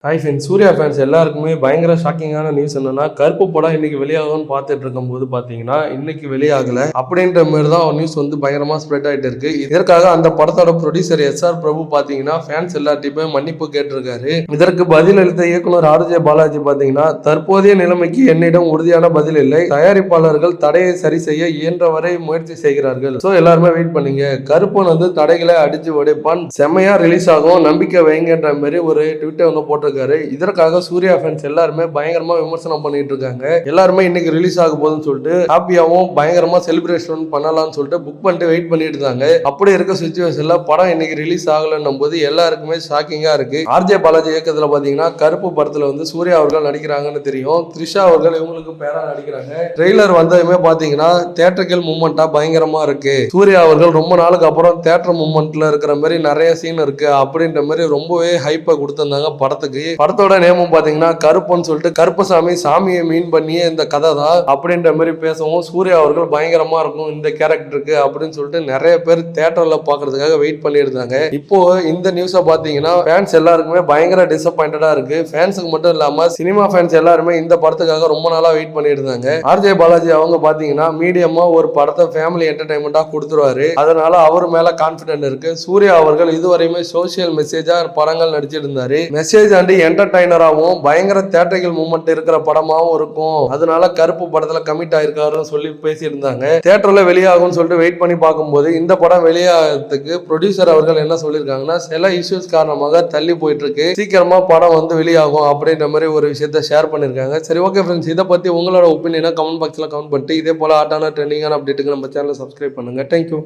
Hi friends, Surya fans எல்லாருக்குமே பயங்கர ஷாக்கிங்கான news என்னன்னா, கருப்பு படம் இன்னைக்கு வெளியாகும்னு பார்த்துட்டு இருக்கும்போது பார்த்தீங்கன்னா, இன்னைக்கு வெளியாகல அப்படின்ற மாதிரி தான் ஒரு நியூஸ் வந்து பயங்கரமா ஸ்ப்ரெட் ஆகிட்டு இருக்கு. இதற்காக அந்த படத்தோட ப்ரொடியூசர் எஸ்.ஆர். பிரபு பார்த்தீங்கன்னா, ஃபேன்ஸ் எல்லார்ட்டையுமே மன்னிப்பு கேட்டிருக்காரு. இதற்கு பதில் அளித்த இயக்குனர் ஆர்.ஜே. பாலாஜி பார்த்தீங்கன்னா, தற்போதைய நிலைமைக்கு என்னிடம் உறுதியான பதில் இல்லை. தயாரிப்பாளர்கள் தடையை சரி செய்ய இயன்றவரை முயற்சி செய்கிறார்கள். ஸோ எல்லாருமே வெயிட் பண்ணீங்க. கருப்பன் வந்து தடைகளை அடிச்சு உடைப்பான், செம்மையா ரிலீஸ் ஆகும், நம்பிக்கை வைங்கன்ற மாதிரி ஒரு ட்விட்டர் ஒன்று போட்டு. இதற்காக சூர்யா ஃபேன்ஸ் எல்லாருமே பயங்கரமா விமர்சனம் பண்ணிட்டு இருக்காங்க. எல்லாருமே இன்னைக்கு ரிலீஸ் ஆக போகுதுன்னு சொல்லிட்டு ஹாப்பியாவும் பயங்கரமா செலிப்ரேஷன் பண்ணலாம்னு சொல்லிட்டு புக் பண்ணிட்டு வெயிட் பண்ணிட்டு இருந்தாங்க. அப்படி இருக்க சிச்சுவேஷன்ல படம் இன்னைக்கு ரிலீஸ் ஆகலன்னும் போது எல்லாருக்குமே ஷாக்கிங்கா இருக்கு. ஆர்.ஜே. பாலாஜி இயக்கத்துல பாத்தீங்கன்னா கருப்பு படத்துல வந்து சூர்யா அவர்கள் நடிக்கிறாங்கன்னு தெரியும். த்ரிஷா அவர்கள் இவங்களுக்கு பேரா நடிக்கிறாங்க. ட்ரெய்லர் வந்ததுமே பாத்தீங்கன்னா தியேட்டர்கள் மூமெண்டா பயங்கரமா இருக்கு. சூர்யா அவர்கள் ரொம்ப நாளுக்கு அப்புறம் தியேட்டர் மூமெண்ட்ல இருக்கிற மாதிரி நிறைய சீன் இருக்கு அப்படின்ற மாதிரி ரொம்பவே ஹைப்பா கொடுத்திருந்தாங்க படத்துக்கு. படத்தோட நேமும் பாத்தீங்கன்னா கருப்புன்னு சொல்லிட்டு கருப்பசாமி சாமியை மீன் பண்ணியே இந்த கதை தான் அப்படின்ற மாதிரி பேசவும் சூர்யா அவர்கள் பயங்கரமா இருக்கும் இந்த கேரக்டருக்கு அப்படின்னு சொல்லிட்டு நிறைய பேர் தியேட்டர்ல பாக்குறதுக்காக வெயிட் பண்ணியிருந்தாங்க. இப்போ இந்த நியூஸை பாத்தீங்கன்னா ஃபேன்ஸ் எல்லாருக்குமே பயங்கர டிசப்பாயிண்டடா இருக்கு. ஃபேன்ஸுக்கு மட்டும் இல்லாம சினிமா ஃபேன்ஸ் எல்லாருமே இந்த படத்துக்காக ரொம்ப நாளா வெயிட் பண்ணியிருந்தாங்க. ஆர்.ஜே. பாலாஜி அவங்க பாத்தீங்கன்னா மீடியமா ஒரு படத்தை ஃபேமிலி என்டர்டைன்மெண்டா கொடுத்துருவாரு. அதனால அவர் மேல கான்பிடன்ட் இருக்கு. சூர்யா அவர்கள் இதுவரையுமே சோசியல் மெசேஜா படங்கள் நடிச்சிருந்தாரு. மெசேஜ் அண்ட் என்டர்டைனராகவும் பயங்கர தியேட்டர்கள் மூமெண்ட் இருக்கிற படமாவும் இருக்கும். அதனால கருப்பு படத்துல கமிட் ஆயிருக்காருன்னு சொல்லி பேசியிருந்தாங்க. தியேட்டர்ல வெளியாகும்னு சொல்லிட்டு வெயிட் பண்ணி பார்க்கும்போது இந்த படம் வெளியாகிறதுக்கு ப்ரொடியூசர் அவர்கள் என்ன சொல்லியிருக்காங்கன்னா, சில இஷ்யூஸ் காரணமாக தள்ளி போயிட்டு இருக்கு, சீக்கிரமா படம் வந்து வெளியாகும் அப்படின்ற மாதிரி ஒரு விஷயத்த ஷேர் பண்ணிருக்காங்க. சரி, ஓகே ஃப்ரெண்ட்ஸ், இதை பத்தி உங்களோட ஒப்பீனியனை கமெண்ட் பாக்ஸ்ல கமெண்ட் பண்ணிட்டு இதே போல ஆட்டான ட்ரெண்டிங்கான அப்டேட்டுக்கு நம்ம சேனலை சப்ஸ்கிரைப் பண்ணுங்க. தேங்க்யூ.